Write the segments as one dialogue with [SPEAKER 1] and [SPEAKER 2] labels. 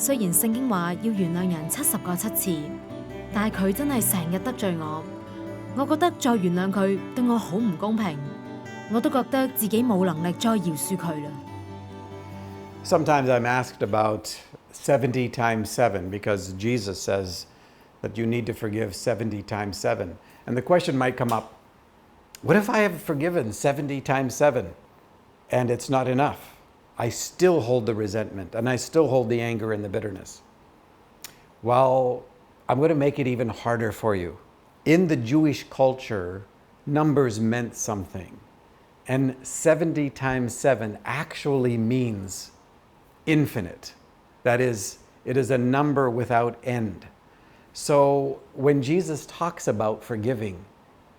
[SPEAKER 1] 雖然聖經話要原諒人70個7次，但係佢真係成日得罪我。我覺得再原諒佢對我好唔公平，我都覺得自己冇能力再饒恕佢啦。
[SPEAKER 2] Sometimes I'm asked about 70 times 7 because Jesus says that you need to forgive 70 times 7. And the question might come up, what if I have forgiven 70 times 7 and it's not enough? I still hold the resentment and I still hold the anger and the bitterness. Well, I'm going to make it even harder for you. In the Jewish culture, numbers meant something. And 70 times 7 actually means infinite. That is, it is a number without end. So when Jesus talks about forgiving,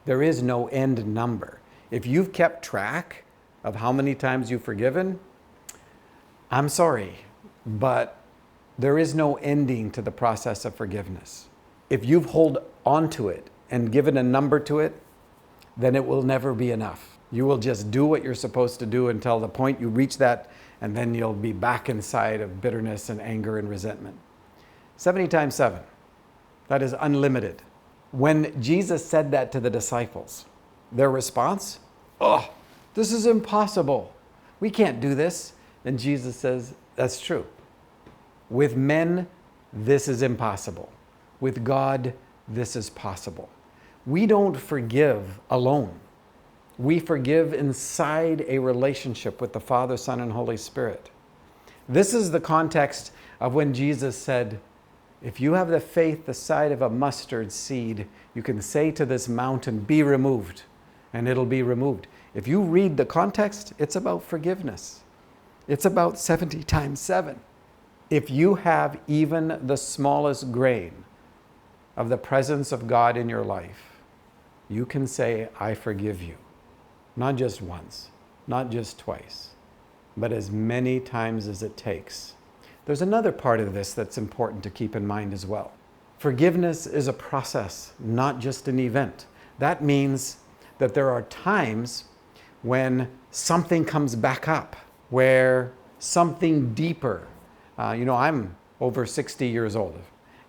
[SPEAKER 2] there is no end number. If you've kept track of how many times you've forgiven, I'm sorry, but there is no ending to the process of forgiveness. If you've held on to it and given a number to it, then it will never be enough. You will just do what you're supposed to do until the point you reach that, and then you'll be back inside of bitterness and anger and resentment. 70 times 7, that is unlimited. When Jesus said that to the disciples, their response, "Oh, this is impossible. We can't do this." And Jesus says, that's true. With men, this is impossible. With God, this is possible. We don't forgive alone. We forgive inside a relationship with the Father, Son, and Holy Spirit. This is the context of when Jesus said, if you have the faith the size of a mustard seed, you can say to this mountain, be removed, and it'll be removed. If you read the context, it's about forgiveness. It's about 70 times 7. If you have even the smallest grain of the presence of God in your life, you can say, I forgive you. Not just once, not just twice, but as many times as it takes. There's another part of this that's important to keep in mind as well. Forgiveness is a process, not just an event. That means that there are times when something comes back up, where something deeper, I'm over 60 years old,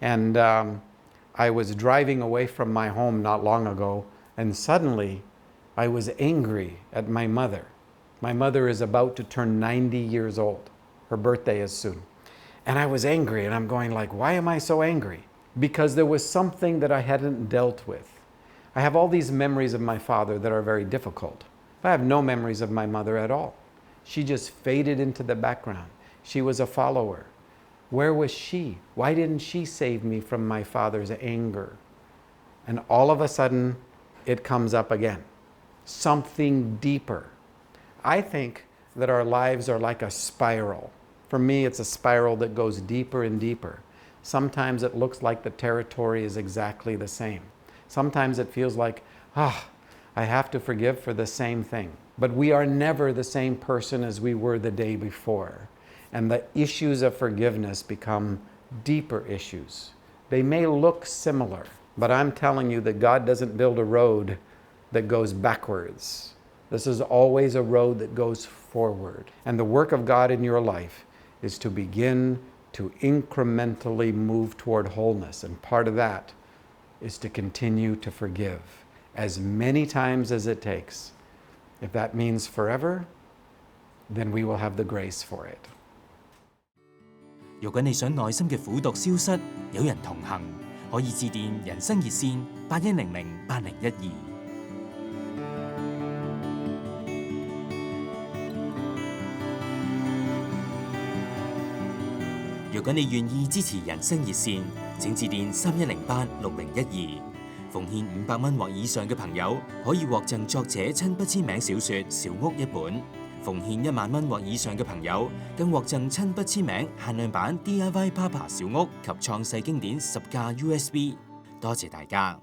[SPEAKER 2] and I was driving away from my home not long ago, and suddenly I was angry at my mother. My mother is about to turn 90 years old. Her birthday is soon. And I was angry, and I'm going like, why am I so angry? Because there was something that I hadn't dealt with. I have all these memories of my father that are very difficult. I have no memories of my mother at all. She just faded into the background. She was a follower. Where was she? Why didn't she save me from my father's anger? And all of a sudden, it comes up again. Something deeper. I think that our lives are like a spiral. For me, it's a spiral that goes deeper and deeper. Sometimes it looks like the territory is exactly the same. Sometimes it feels like, I have to forgive for the same thing. But we are never the same person as we were the day before. And the issues of forgiveness become deeper issues. They may look similar, but I'm telling you that God doesn't build a road that goes backwards. This is always a road that goes forward. And the work of God in your life is to begin to incrementally move toward wholeness. And part of that is to continue to forgive as many times as it takes. If that means forever, then we will have the grace for it.
[SPEAKER 3] 如果你想內心嘅苦毒消失，有人同行，可以致電人生熱線81008012。如果你願意支持人生熱線，請致電31086012。奉獻500蚊或以上嘅朋友，可以獲贈作者親筆簽名小說《小屋》一本。奉獻1萬蚊或以上嘅朋友，更獲贈親筆簽名限量版 DIY PAPA 小屋及創世經典10架 USB。多謝大家。